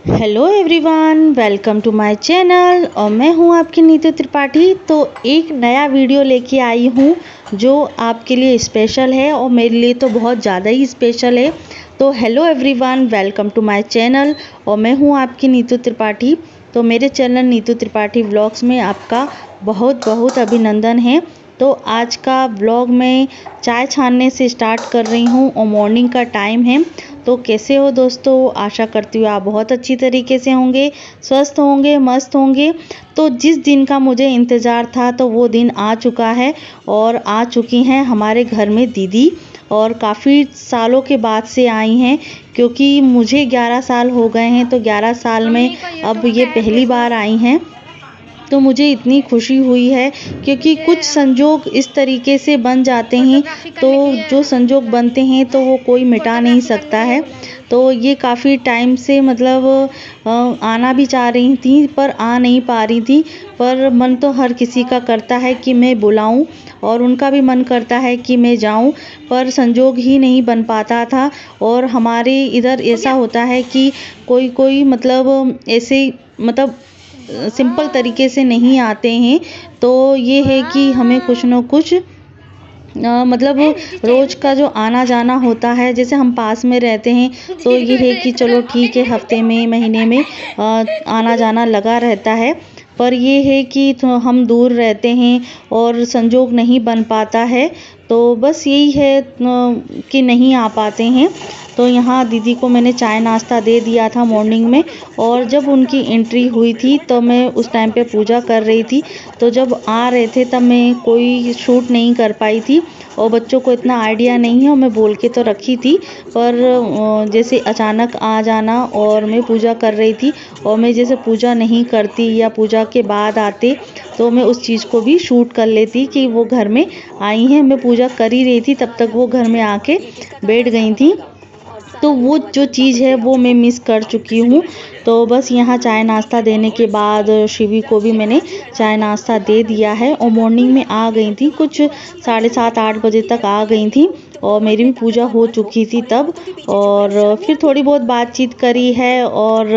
Hello everyone, welcome to my channel. और मैं हूं आपकी नीतू त्रिपाठी। तो एक नया वीडियो लेके आई हूं जो आपके लिए स्पेशल है और मेरे लिए तो बहुत ज़्यादा ही स्पेशल है। तो hello everyone, welcome to my channel और मैं हूं आपकी नीतू त्रिपाठी। तो मेरे चैनल नीतू त्रिपाठी व्लॉग्स में आपका बहुत बहुत अभिनंदन है। तो आज का व्लॉग मैं चाय छानने से स्टार्ट कर रही हूँ और मॉर्निंग का टाइम है। तो कैसे हो दोस्तों, आशा करती हूँ आप बहुत अच्छी तरीके से होंगे, स्वस्थ होंगे, मस्त होंगे। तो जिस दिन का मुझे इंतज़ार था तो वो दिन आ चुका है और आ चुकी हैं हमारे घर में दीदी। और काफ़ी सालों के बाद से आई हैं, क्योंकि मुझे 11 साल हो गए हैं। तो 11 साल में अब ये पहली बार आई हैं। तो मुझे इतनी खुशी हुई है, क्योंकि कुछ संजोग इस तरीके से बन जाते हैं। तो जो संजोग बनते हैं तो वो कोई मिटा नहीं सकता है। तो ये काफ़ी टाइम से मतलब आना भी चाह रही थी पर आ नहीं पा रही थी। पर मन तो हर किसी का करता है कि मैं बुलाऊं और उनका भी मन करता है कि मैं जाऊं, पर संजोग ही नहीं बन पाता था। और हमारे इधर ऐसा होता है कि कोई कोई मतलब ऐसे मतलब सिंपल तरीके से नहीं आते हैं। तो ये है कि हमें कुछ न कुछ मतलब रोज़ का जो आना जाना होता है, जैसे हम पास में रहते हैं तो ये है कि चलो ठीक है, हफ्ते में महीने में आना जाना लगा रहता है। पर ये है कि तो हम दूर रहते हैं और संजोग नहीं बन पाता है। तो बस यही है कि नहीं आ पाते हैं। तो यहाँ दीदी को मैंने चाय नाश्ता दे दिया था मॉर्निंग में। और जब उनकी एंट्री हुई थी तो मैं उस टाइम पे पूजा कर रही थी। तो जब आ रहे थे तब मैं कोई शूट नहीं कर पाई थी और बच्चों को इतना आइडिया नहीं है और मैं बोल के तो रखी थी। पर जैसे अचानक आ जाना और मैं पूजा कर रही थी और मैं जैसे पूजा नहीं करती या पूजा के बाद आते तो मैं उस चीज़ को भी शूट कर लेती कि वो घर में आई हैं। मैं पूजा कर ही रही थी तब तक वो घर में आके बैठ गई थी। तो वो जो चीज़ है वो मैं मिस कर चुकी हूँ। तो बस यहाँ चाय नाश्ता देने के बाद शिवी को भी मैंने चाय नाश्ता दे दिया है और मॉर्निंग में आ गई थी, कुछ 7:30-8 बजे तक आ गई थी और मेरी भी पूजा हो चुकी थी तब। और फिर थोड़ी बहुत बातचीत करी है और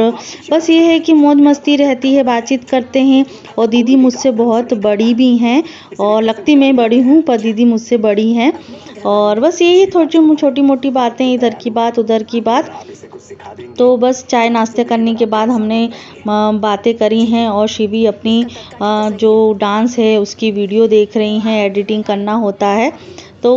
बस ये है कि मौज मस्ती रहती है, बातचीत करते हैं। और दीदी मुझसे बहुत बड़ी भी हैं और लगती मैं बड़ी हूँ पर दीदी मुझसे बड़ी हैं। और बस यही छोटी मोटी बातें, इधर की बात उधर की बात। तो बस चाय नाश्ते करने के बाद हमने बातें करी हैं और शिवी अपनी जो डांस है उसकी वीडियो देख रही हैं। एडिटिंग करना होता है तो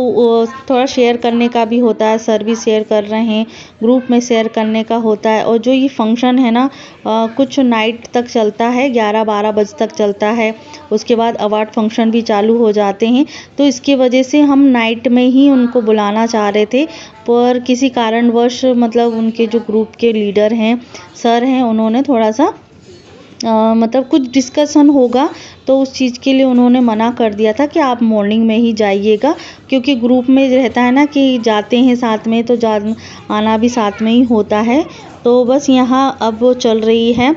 थोड़ा शेयर करने का भी होता है, सर भी शेयर कर रहे हैं, ग्रुप में शेयर करने का होता है। और जो ये फंक्शन है ना कुछ नाइट तक चलता है, 11-12 बजे तक चलता है। उसके बाद अवार्ड फंक्शन भी चालू हो जाते हैं। तो इसकी वजह से हम नाइट में ही उनको बुलाना चाह रहे थे, पर किसी कारणवश मतलब उनके जो ग्रुप के लीडर हैं, सर हैं, उन्होंने थोड़ा सा मतलब कुछ डिस्कशन होगा तो उस चीज़ के लिए उन्होंने मना कर दिया था कि आप मॉर्निंग में ही जाइएगा। क्योंकि ग्रुप में रहता है ना कि जाते हैं साथ में तो आना भी साथ में ही होता है। तो बस यहाँ अब वो चल रही है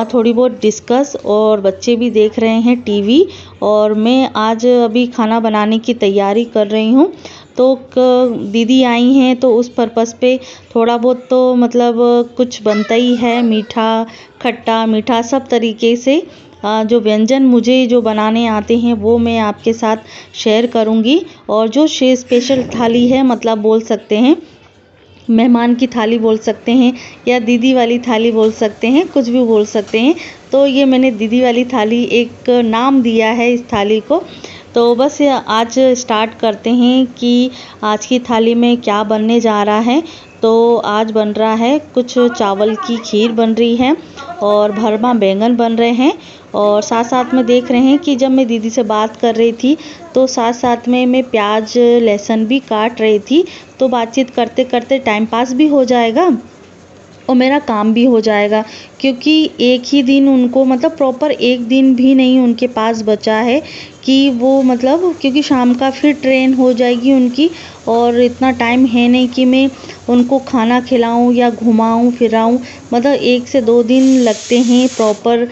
थोड़ी बहुत डिस्कस और बच्चे भी देख रहे हैं टीवी। और मैं आज अभी खाना बनाने की तैयारी कर रही हूँ। तो दीदी आई हैं तो उस पर्पस पे थोड़ा बहुत तो मतलब कुछ बनता ही है, मीठा खट्टा मीठा सब तरीके से जो व्यंजन मुझे जो बनाने आते हैं वो मैं आपके साथ शेयर करूंगी। और जो स्पेशल थाली है, मतलब बोल सकते हैं मेहमान की थाली बोल सकते हैं या दीदी वाली थाली बोल सकते हैं, कुछ भी बोल सकते हैं। तो ये मैंने दीदी वाली थाली एक नाम दिया है इस थाली को। तो बस आज स्टार्ट करते हैं कि आज की थाली में क्या बनने जा रहा है। तो आज बन रहा है कुछ चावल की खीर बन रही है और भरमा बैंगन बन रहे हैं। और साथ साथ में देख रहे हैं कि जब मैं दीदी से बात कर रही थी तो साथ साथ में मैं प्याज लहसुन भी काट रही थी। तो बातचीत करते करते टाइम पास भी हो जाएगा और मेरा काम भी हो जाएगा। क्योंकि एक ही दिन उनको मतलब प्रॉपर एक दिन भी नहीं उनके पास बचा है कि वो मतलब, क्योंकि शाम का फिर ट्रेन हो जाएगी उनकी और इतना टाइम है नहीं कि मैं उनको खाना खिलाऊं या घुमाऊं फिराऊं। मतलब 1 से 2 दिन लगते हैं प्रॉपर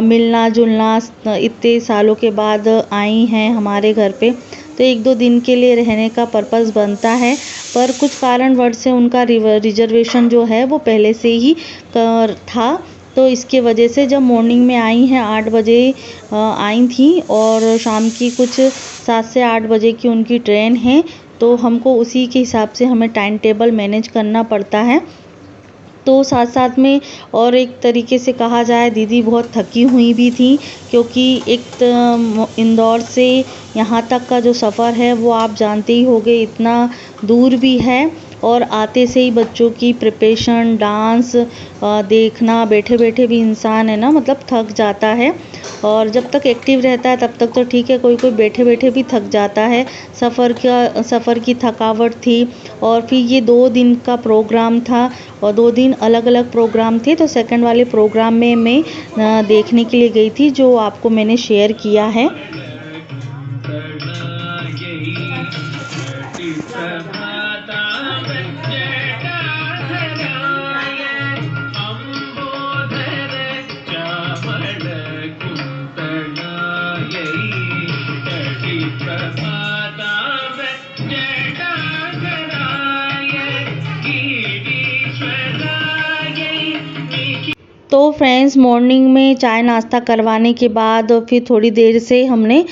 मिलना जुलना। इतने सालों के बाद आई हैं हमारे घर पे तो 1-2 दिन के लिए रहने का पर्पस बनता है। पर कुछ कारणवश से उनका रिजर्वेशन जो है वो पहले से ही था, तो इसके वजह से जब मॉर्निंग में आई हैं 8 बजे आई थी और शाम की कुछ 7 से 8 बजे की उनकी ट्रेन है, तो हमको उसी के हिसाब से हमें टाइम टेबल मैनेज करना पड़ता है। तो साथ साथ में और एक तरीके से कहा जाए, दीदी बहुत थकी हुई भी थी, क्योंकि एक इंदौर से यहाँ तक का जो सफ़र है वो आप जानते ही होंगे, इतना दूर भी है और आते से ही बच्चों की प्रिपरेशन, डांस देखना, बैठे बैठे भी इंसान है ना मतलब थक जाता है। और जब तक एक्टिव रहता है तब तक तो ठीक है, कोई कोई बैठे बैठे भी थक जाता है। सफ़र की थकावट थी और फिर ये 2 दिन का प्रोग्राम था और 2 दिन अलग अलग प्रोग्राम थे। तो सेकंड वाले प्रोग्राम में मैं देखने के लिए गई थी, जो आपको मैंने शेयर किया है। तो फ्रेंड्स, मॉर्निंग में चाय नाश्ता करवाने के बाद फिर थोड़ी देर से हमने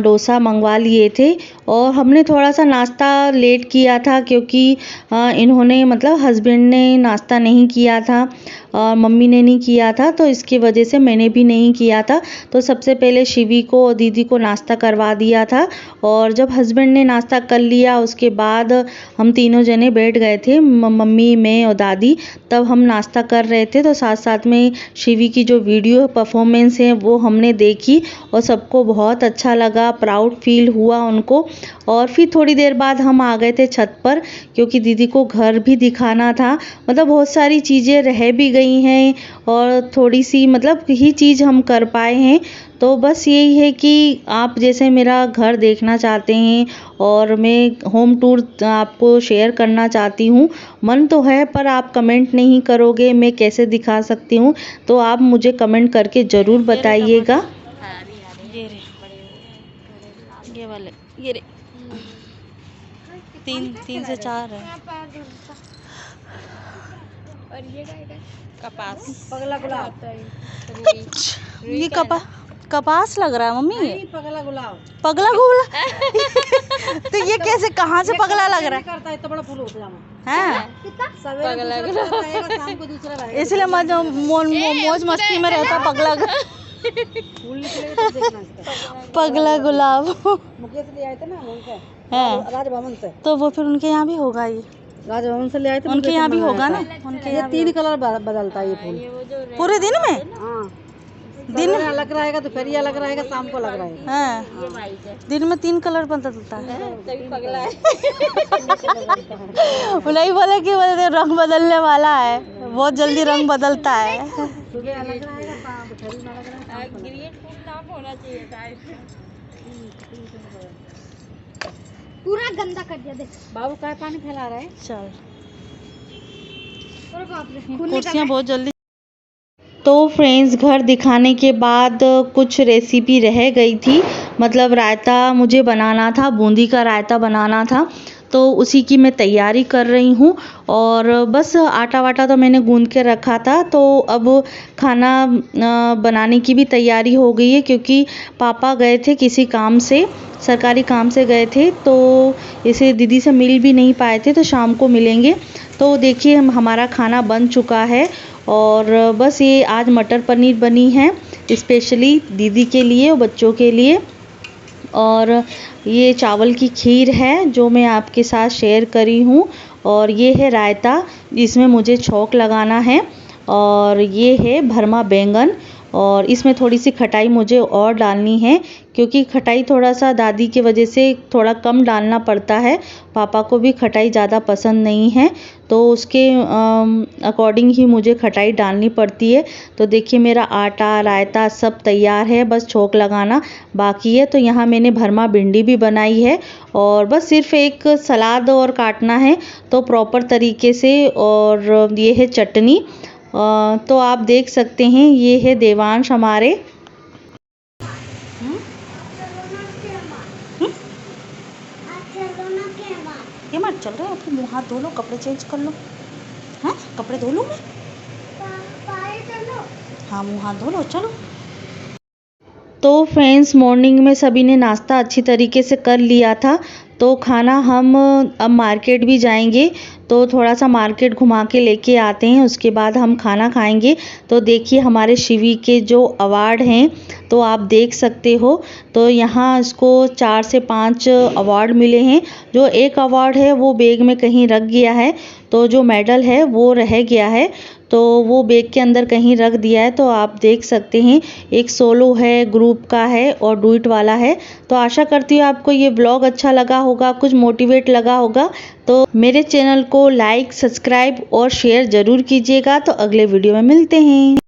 डोसा मंगवा लिए थे और हमने थोड़ा सा नाश्ता लेट किया था, क्योंकि इन्होंने मतलब हस्बैंड ने नाश्ता नहीं किया था और मम्मी ने नहीं किया था, तो इसकी वजह से मैंने भी नहीं किया था। तो सबसे पहले शिवी को और दीदी को नाश्ता करवा दिया था और जब हस्बैंड ने नाश्ता कर लिया उसके बाद हम तीनों जने बैठ गए थे, मम्मी, मैं और दादी, तब हम नाश्ता कर रहे थे। तो साथ साथ में शिवी की जो वीडियो परफॉर्मेंस है वो हमने देखी और सबको बहुत अच्छा लगा, प्राउड फील हुआ उनको। और फिर थोड़ी देर बाद हम आ गए थे छत पर, क्योंकि दीदी को घर भी दिखाना था। मतलब बहुत सारी चीज़ें रह भी गई हैं और थोड़ी सी मतलब ही चीज़ हम कर पाए हैं। तो बस यही है कि आप जैसे मेरा घर देखना चाहते हैं और मैं होम टूर आपको शेयर करना चाहती हूँ, मन तो है पर आप कमेंट नहीं करोगे मैं कैसे दिखा सकती हूँ, तो आप मुझे कमेंट करके ज़रूर बताइएगा। ये वाले ये रे 3 से 4 है। और ये कपास पगला गुलाब, ये कपास लग रहा है मम्मी, ये पगला गुलाब, पगला गुलाब। तो ये कैसे, कहाँ से पगला लग रहा है? करता है इतना बड़ा फूल होता हैं? पगला गुलाब, शाम को दूसरा रहेगा, इसलिए मौज मस्ती में रहता पगला फूल निकलेगा तो देखना इसका। पगला गुलाब। मुकेश ले आए थे ना उनके, राजभवन से, तो वो फिर उनके यहाँ भी होगा, ये राजभवन से ले आए थे, उनके यहाँ भी होगा ना, उनके ये यहाँ 3 कलर बदलता है ये फूल पूरे दिन में। हाँ, दिन में अलग रहेगा, दोपहर अलग रहेगा, शाम को अलग रहेगा। हाँ, दिन में 3 कलर बदलता है। नहीं बोला कि रंग बदलने वाला है, बहुत जल्दी रंग बदलता है। सुबह अलग रहेगा, शाम दोपहर में अलग रहेगा। ग्रीन फूल नाम होना चाहिए था। पूरा गंदा कर दिया, देख बाबू काय पानी फैला रहा है। चल, और बाप रे, कुर्सियाँ बहुत जल्दी। तो फ्रेंड्स, घर दिखाने के बाद कुछ रेसिपी रह गई थी, मतलब रायता मुझे बनाना था, बूंदी का रायता बनाना था, तो उसी की मैं तैयारी कर रही हूँ। और बस आटा वाटा तो मैंने गूंद के रखा था, तो अब खाना बनाने की भी तैयारी हो गई है, क्योंकि पापा गए थे किसी काम से, सरकारी काम से गए थे, तो इसे दीदी से मिल भी नहीं पाए थे, तो शाम को मिलेंगे। तो देखिए हमारा खाना बन चुका है और बस ये आज मटर पनीर बनी है स्पेशली दीदी के लिए और बच्चों के लिए, और ये चावल की खीर है जो मैं आपके साथ शेयर करी हूँ, और ये है रायता जिसमें मुझे छौंक लगाना है, और ये है भरमा बैंगन, और इसमें थोड़ी सी खटाई मुझे और डालनी है, क्योंकि खटाई थोड़ा सा दादी की वजह से थोड़ा कम डालना पड़ता है, पापा को भी खटाई ज़्यादा पसंद नहीं है, तो उसके अकॉर्डिंग ही मुझे खटाई डालनी पड़ती है। तो देखिए मेरा आटा रायता सब तैयार है, बस छौंक लगाना बाकी है। तो यहाँ मैंने भरमा भिंडी भी बनाई है और बस सिर्फ एक सलाद और काटना है तो प्रॉपर तरीके से। और ये है चटनी, तो आप देख सकते हैं ये है देवांश हमारे। मुँह हाथ धो लो, कपड़े चेंज कर लो। हाँ, कपड़े धो लूँ मैं? हाँ, मुँह हाथ धो लो, चलो। तो फ्रेंड्स, मॉर्निंग में सभी ने नाश्ता अच्छी तरीके से कर लिया था। तो खाना हम अब मार्केट भी जाएंगे, तो थोड़ा सा मार्केट घुमा के लेके आते हैं, उसके बाद हम खाना खाएंगे। तो देखिए हमारे शिवी के जो अवार्ड हैं, तो आप देख सकते हो। तो यहाँ इसको 4 से 5 अवार्ड मिले हैं। जो एक अवार्ड है वो बैग में कहीं रख गया है, तो जो मेडल है वो रह गया है, तो वो बैग के अंदर कहीं रख दिया है। तो आप देख सकते हैं, एक सोलो है, ग्रुप का है और डुइट वाला है। तो आशा करती हूँ आपको ये ब्लॉग अच्छा लगा होगा, कुछ मोटिवेट लगा होगा। तो मेरे चैनल को लाइक, सब्सक्राइब और शेयर ज़रूर कीजिएगा। तो अगले वीडियो में मिलते हैं।